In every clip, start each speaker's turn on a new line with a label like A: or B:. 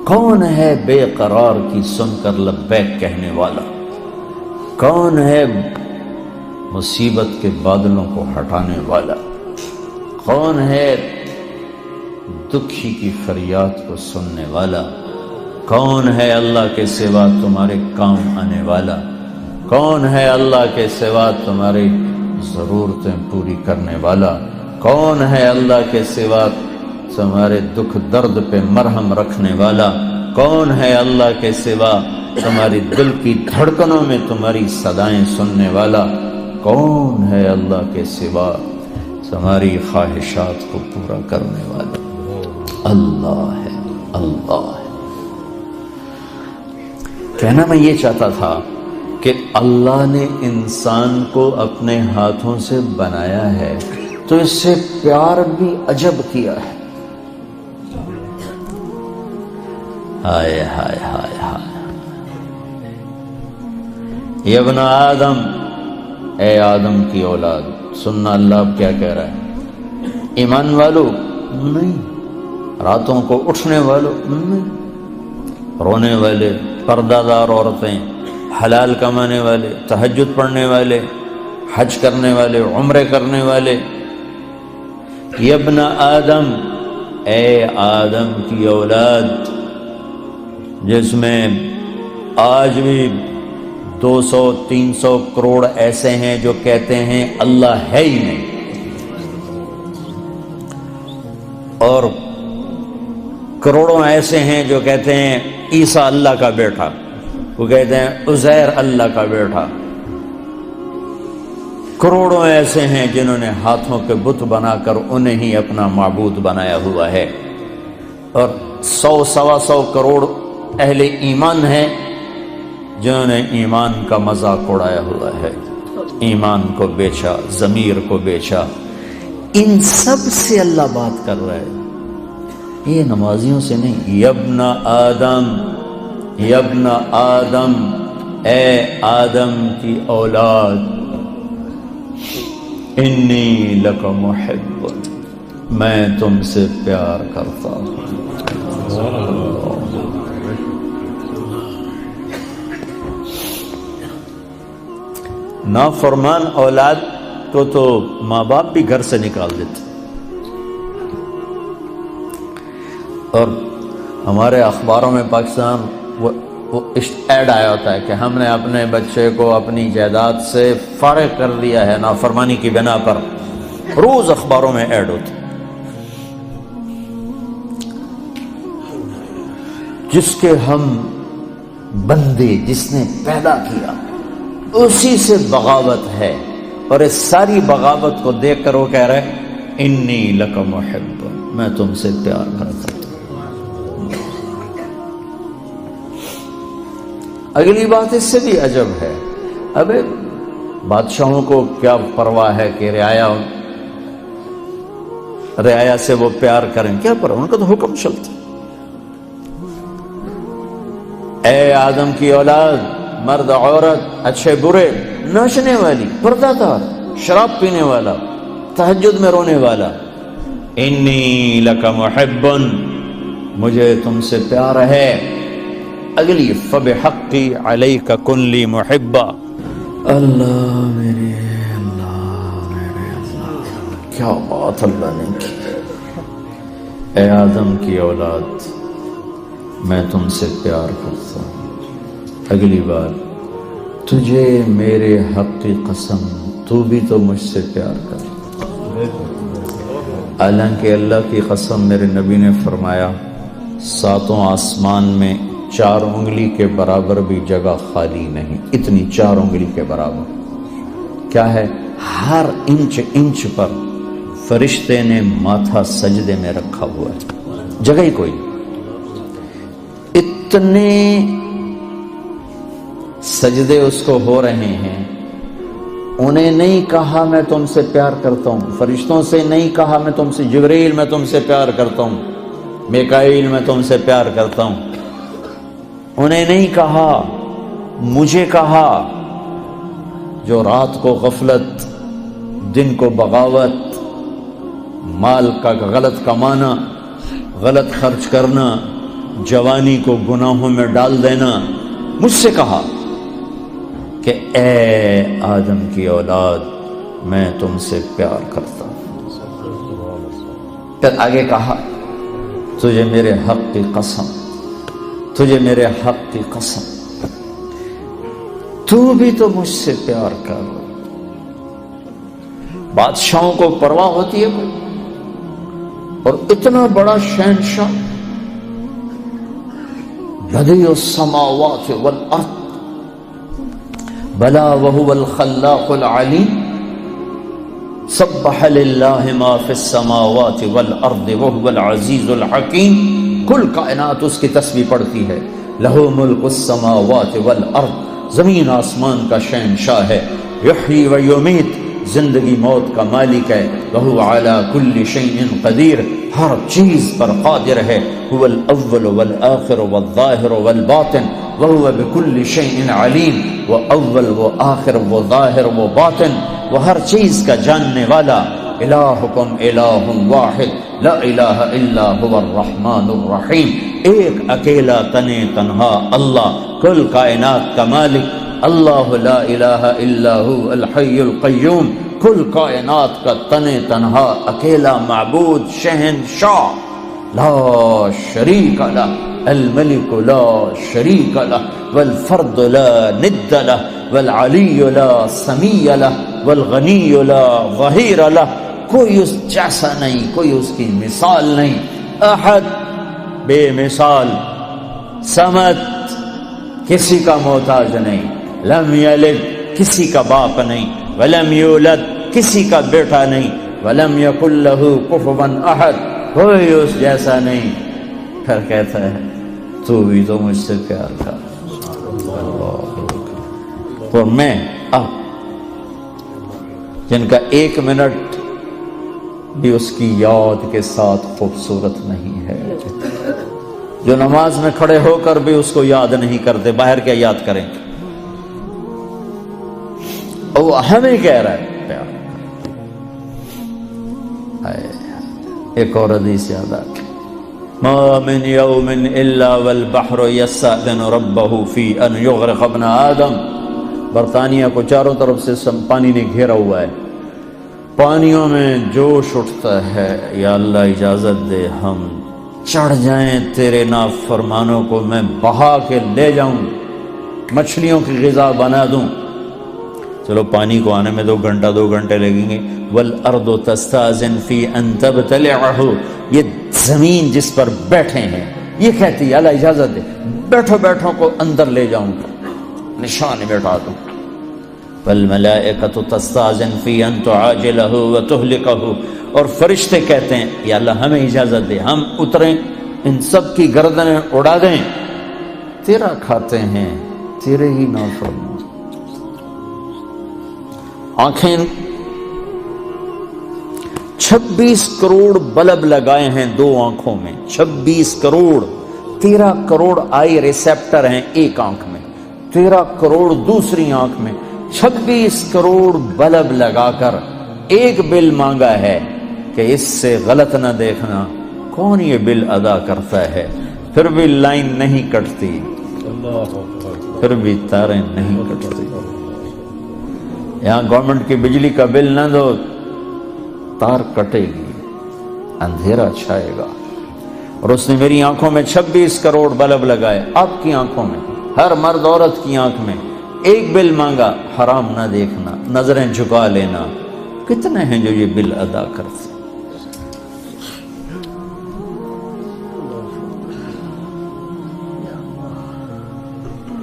A: کون ہے بے قرار کی سن کر لبیک کہنے والا؟ کون ہے مصیبت کے بادلوں کو ہٹانے والا؟ کون ہے دکھی کی فریاد کو سننے والا؟ کون ہے اللہ کے سوا تمہارے کام آنے والا؟ کون ہے اللہ کے سوا تمہاری ضرورتیں پوری کرنے والا؟ کون ہے اللہ کے سوا تمہارے دکھ درد پہ مرہم رکھنے والا؟ کون ہے اللہ کے سوا تمہاری دل کی دھڑکنوں میں تمہاری صدائیں سننے والا؟ کون ہے اللہ کے سوا تمہاری خواہشات کو پورا کرنے والا؟ اللہ ہے، اللہ ہے۔ کہنا میں یہ چاہتا تھا کہ اللہ نے انسان کو اپنے ہاتھوں سے بنایا ہے تو اس سے پیار بھی عجب کیا ہے۔ ہائے ہائے ہائے ہائے، یا ابن آدم، اے آدم کی اولاد، سننا اللہ اب کیا کہہ رہا ہے؟ ایمان والو نہیں، راتوں کو اٹھنے والو نہیں، رونے والے، پردہ دار عورتیں، حلال کمانے والے، تہجد پڑھنے والے، حج کرنے والے، عمرے کرنے والے، یا ابن آدم، اے آدم کی اولاد، جس میں آج بھی 200-300 کروڑ ایسے ہیں جو کہتے ہیں اللہ ہے ہی نہیں، اور کروڑوں ایسے ہیں جو کہتے ہیں عیسیٰ اللہ کا بیٹا، وہ کہتے ہیں عزیر اللہ کا بیٹا، کروڑوں ایسے ہیں جنہوں نے ہاتھوں کے بت بنا کر انہیں ہی اپنا معبود بنایا ہوا ہے، اور 100-125 کروڑ اہل ایمان ہیں جنہوں نے ایمان کا مذاق اڑایا ہوا ہے، ایمان کو بیچا، ضمیر کو بیچا۔ ان سب سے اللہ بات کر رہا ہے، یہ نمازیوں سے نہیں۔ یبن آدم، یبن آدم، اے آدم کی اولاد، انی لک محب، میں تم سے پیار کرتا ہوں۔ نافرمان اولاد کو تو ماں باپ بھی گھر سے نکال دیتے، اور ہمارے اخباروں میں پاکستان وہ ایڈ آیا ہوتا ہے کہ ہم نے اپنے بچے کو اپنی جائیداد سے فارغ کر دیا ہے نافرمانی کی بنا پر، روز اخباروں میں ایڈ ہوتا ہے۔ جس کے ہم بندے، جس نے پیدا کیا، اسی سے بغاوت ہے، اور اس ساری بغاوت کو دیکھ کر وہ کہہ رہے انی لک محب، میں تم سے پیار کرتا ہوں۔ اگلی بات اس سے بھی عجب ہے، اب بادشاہوں کو کیا پرواہ ہے کہ رعایا سے وہ پیار کریں، کیا پرواہ، ان کا تو حکم چلتا۔ اے آدم کی اولاد، مرد عورت، اچھے برے، ناچنے والی، پردہ دار، شراب پینے والا، تہجد میں رونے والا، انی لک محب، مجھے تم سے پیار ہے۔ اگلی فبحقی علیک کن لی محبا، اللہ میرے اللہ، کیا بات اللہ نے کی۔ اے آدم کی اولاد، میں تم سے پیار کرتا ہوں۔ اگلی بار، تجھے میرے حق کی قسم، تو بھی تو مجھ سے پیار کر۔ حالانکہ اللہ کی قسم، میرے نبی نے فرمایا 7 آسمان میں 4 انگلی کے برابر بھی جگہ خالی نہیں، اتنی 4 انگلی کے برابر کیا ہے؟ ہر انچ پر فرشتے نے ماتھا سجدے میں رکھا ہوا ہے، جگہ ہی کوئی۔ اتنے سجدے اس کو ہو رہے ہیں، انہیں نہیں کہا میں تم سے پیار کرتا ہوں، فرشتوں سے نہیں کہا میں تم سے، جبریل میں تم سے پیار کرتا ہوں، میکائیل میں تم سے پیار کرتا ہوں، انہیں نہیں کہا، مجھے کہا، جو رات کو غفلت، دن کو بغاوت، مال کا غلط کمانا، غلط خرچ کرنا، جوانی کو گناہوں میں ڈال دینا، مجھ سے کہا کہ اے آدم کی اولاد میں تم سے پیار کرتا ہوں۔ پھر آگے کہا تجھے میرے حق کی قسم، تجھے میرے حق کی قسم، تو بھی تو مجھ سے پیار کر۔ بادشاہوں کو پرواہ ہوتی ہے کوئی؟ اور اتنا بڑا شہنشاہ، بدیع السماوات والارض بلا وهو الخلاق العلیم، سبح للہ ما فی السماوات والارض وهو العزیز الحکیم۔ کل کائنات اس کی تسبیح پڑھتی ہے۔ لہ ملک السماوات والارض، زمین آسمان کا شہنشاہ ہے۔ یحیی و یمیت، زندگی موت کا مالک ہے۔ وہو علی کل شیء قدیر، ہر چیز پر قادر ہے۔ هو الاول والآخر والظاہر والباطن وہو بکل شیء علیم، وہ اول وہ آخر وہ ظاہر وہ باطن، وہ ہر چیز کا جاننے والا۔ الہکم الہ واحد لا الہ الا هو الرحمن الرحیم، ایک اکیلا تنے تنہا اللہ، کل کائنات کا مالک اللہ، لا الہ الا هو الحی القیوم، کل کائنات کا تنے تنہا اکیلا معبود شہنشاہ، لا شریک لہ، الملک لا شریک لہ، والفرد لا ند لہ، والعلی لا سمیع لہ، والغنی لا ظہیر لہ، کوئی اس جیسا نہیں، کوئی اس کی مثال نہیں۔ احد، بے مثال، صمد، کسی کا محتاج نہیں، لم یلد، کسی کا باپ نہیں، ولم یولد، کسی کا بیٹا نہیں، ولم یکن لہ کفوا احد، کوئی اس جیسا نہیں۔ پھر کہتا ہے تو بھی تو مجھ سے پیار کر۔ اور میں اب جن کا ایک منٹ بھی اس کی یاد کے ساتھ خوبصورت نہیں ہے، جو نماز میں کھڑے ہو کر بھی اس کو یاد نہیں کرتے، باہر کیا یاد کریں گے؟ اور وہ ہمیں کہہ رہا ہے پیار۔ ایک اور حدیث یاد آ گئی، ما من یوم الا والبحر یستأذن ربہ فی ان یغرق ابن آدم۔ برطانیہ کو چاروں طرف سے پانی نے گھیرا ہوا ہے، پانیوں میں جوش اٹھتا ہے، یا اللہ اجازت دے ہم چڑھ جائیں تیرے نافرمانوں کو میں بہا کے لے جاؤں، مچھلیوں کی غذا بنا دوں۔ چلو پانی کو آنے میں 2 گھنٹے لگیں گے۔ والارض تستأذن فی ان تبتلعہ، یہ زمین جس پر بیٹھے ہیں یہ کہتی ہے اللہ اجازت دے بیٹھو کو اندر لے جاؤں، نشان بیٹھا دوں۔ والملائکۃ تستأذن فی ان تعاجلہ وتہلکہ، اور فرشتے کہتے ہیں یا اللہ ہمیں اجازت دے ہم اتریں، ان سب کی گردنیں اڑا دیں، تیرا کھاتے ہیں، تیرے ہی نافرمان۔ آنکھیں 26 کروڑ بلب لگائے ہیں 2 آنکھوں میں، 26 کروڑ، 13 کروڑ آئی ریسیپٹر ہیں ایک آنکھ میں، 13 کروڑ دوسری آنکھ میں، 26 کروڑ بلب لگا کر ایک بل مانگا ہے کہ اس سے غلط نہ دیکھنا۔ کون یہ بل ادا کرتا ہے؟ پھر بھی لائن نہیں کٹتی، پھر بھی تاریں نہیں کٹتی۔ یہاں گورنمنٹ کی بجلی کا بل نہ دو، تار کٹے گی، اندھیرا چھائے گا۔ اور اس نے میری آنکھوں میں 26 کروڑ بلب لگائے، آپ کی آنکھوں میں، ہر مرد عورت کی آنکھ میں ایک بل مانگا، حرام نہ دیکھنا، نظریں جھکا لینا۔ کتنے ہیں جو یہ بل ادا کرتے؟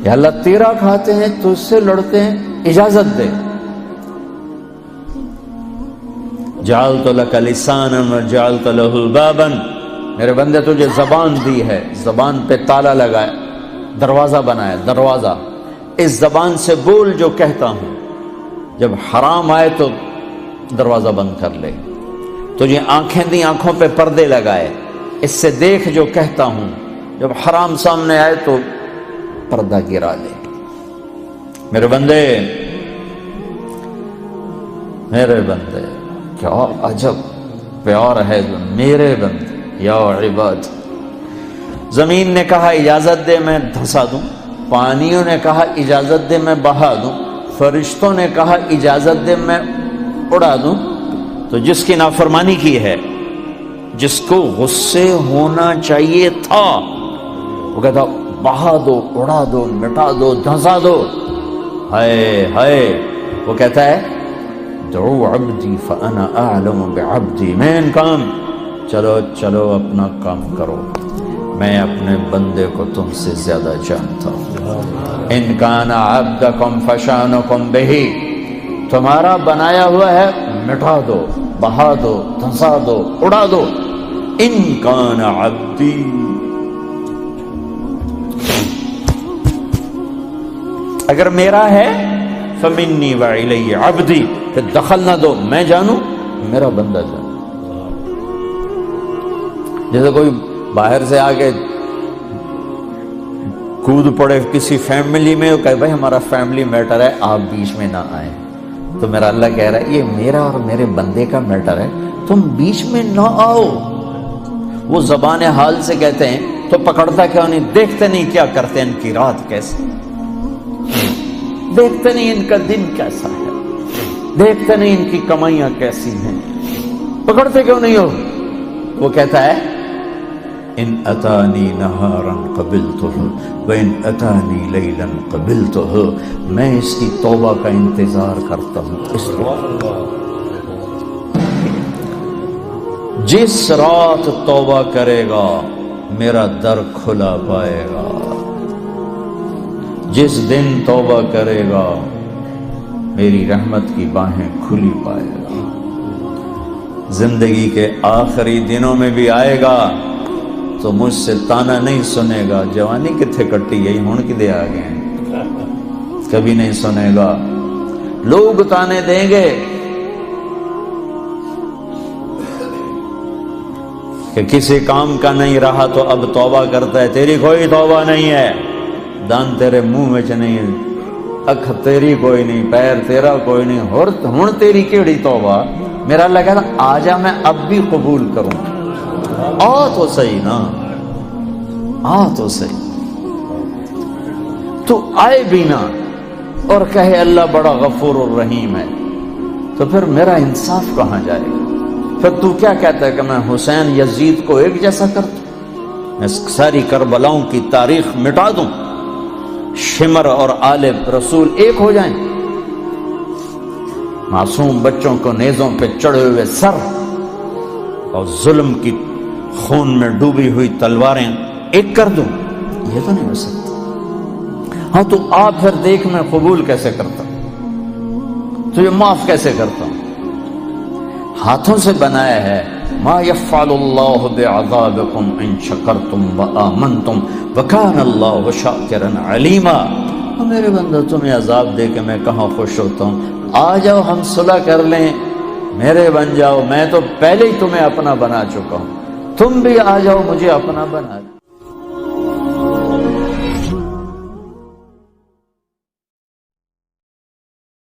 A: یا اللہ تیرا کھاتے ہیں تو اس سے لڑتے ہیں، اجازت دے۔ جعلت لک لسانا وجعلت له بابا، میرے بندے تجھے زبان دی ہے، زبان پہ تالا لگایا، دروازہ بنایا، دروازہ، اس زبان سے بول جو کہتا ہوں، جب حرام آئے تو دروازہ بند کر لے۔ تجھے آنکھیں دی، آنکھوں پہ پردے لگائے، اس سے دیکھ جو کہتا ہوں، جب حرام سامنے آئے تو پردہ گرا لے۔ میرے بندے، میرے بندے، کیا عجب پیار ہے میرے بندے۔ یا عباد، زمین نے کہا اجازت دے میں دھسا دوں، پانیوں نے کہا اجازت دے میں بہا دوں، فرشتوں نے کہا اجازت دے میں اڑا دوں، تو جس کی نافرمانی کی ہے، جس کو غصے ہونا چاہیے تھا، وہ کہتا بہا دو، اڑا دو، مٹا دو، دھنسا دو، ہائے ہائے، وہ کہتا ہے دعو عبدی فانا اعلم بعبدی، مین کام، چلو چلو اپنا کام کرو، میں اپنے بندے کو تم سے زیادہ جانتا ہوں۔ ان کان عبدکم فشانکم بہ، تمہارا بنایا ہوا ہے مٹا دو، بہا دو، دھنسا دو، اڑا دو۔ ان کان عبدی، اگر میرا ہے فمنی وإلی عبدی، پھر دخل نہ دو، میں جانوں میرا بندہ جانو۔ جیسے کوئی باہر سے آگے کود پڑے کسی فیملی میں، وہ کہے بھائی ہمارا فیملی میٹر ہے، آپ بیچ میں نہ آئیں، تو میرا اللہ کہہ رہا ہے یہ میرا اور میرے بندے کا میٹر ہے، تم بیچ میں نہ آؤ۔ وہ زبان حال سے کہتے ہیں تو پکڑتا کیوں نہیں؟ دیکھتے نہیں کیا کرتے ہیں، ان کی رات کیسی، دیکھتے نہیں ان کا دن کیسا ہے، دیکھتے نہیں ان کی کمائیاں کیسی ہیں، پکڑتے کیوں نہیں ہو؟ وہ کہتا ہے ان اتانی نہارا قبلتہ وان اتانی لیلا قبلتہ، میں اس کی توبہ کا انتظار کرتا ہوں، اس لیے جس رات توبہ کرے گا میرا در کھلا پائے گا، جس دن توبہ کرے گا میری رحمت کی باہیں کھلی پائے گا۔ زندگی کے آخری دنوں میں بھی آئے گا تو مجھ سے تانا نہیں سنے گا، جوانی کتھے کٹی گئی ہون کدے آ گئے ہیں، کبھی نہیں سنے گا۔ لوگ تانے دیں گے کہ کسی کام کا نہیں رہا تو اب توبہ کرتا ہے، تیری کوئی توبہ نہیں ہے، دان تیرے منہ میں نہیں ہے، اکھ تیری کوئی نہیں، پیر تیرا کوئی نہیں، ہن تیری کیڑی توبہ؟ میرا اللہ کہتا آ جا، میں اب بھی قبول کروں، آ تو صحیح نا، آ تو صحیح، تو آئے بھی نا اور کہے اللہ بڑا غفور الرحیم ہے، تو پھر میرا انصاف کہاں جائے گا؟ پھر تو کیا کہتا ہے کہ میں حسین یزید کو ایک جیسا کر دوں، میں ساری کربلاؤں کی تاریخ مٹا دوں، شمر اور آل رسول ایک ہو جائیں، معصوم بچوں کو نیزوں پہ چڑھے ہوئے سر اور ظلم کی خون میں ڈوبی ہوئی تلواریں ایک کر دوں؟ یہ تو نہیں ہو سکتا۔ ہاں تو آپ پھر دیکھ میں قبول کیسے کرتا ہوں، تجھے معاف کیسے کرتا ہوں؟ ہاتھوں سے بنایا ہے، ما یفعل اللہ بعذابکم ان شکرتم وآمنتم وکان اللہ شاکرا علیما۔ میرے بندہ تمہیں عذاب دے کے میں کہاں خوش ہوتا ہوں، آ جاؤ ہم صلح کر لیں، میرے بن جاؤ، میں تو پہلے ہی تمہیں اپنا بنا چکا ہوں، تم بھی آ جاؤ مجھے اپنا بنا۔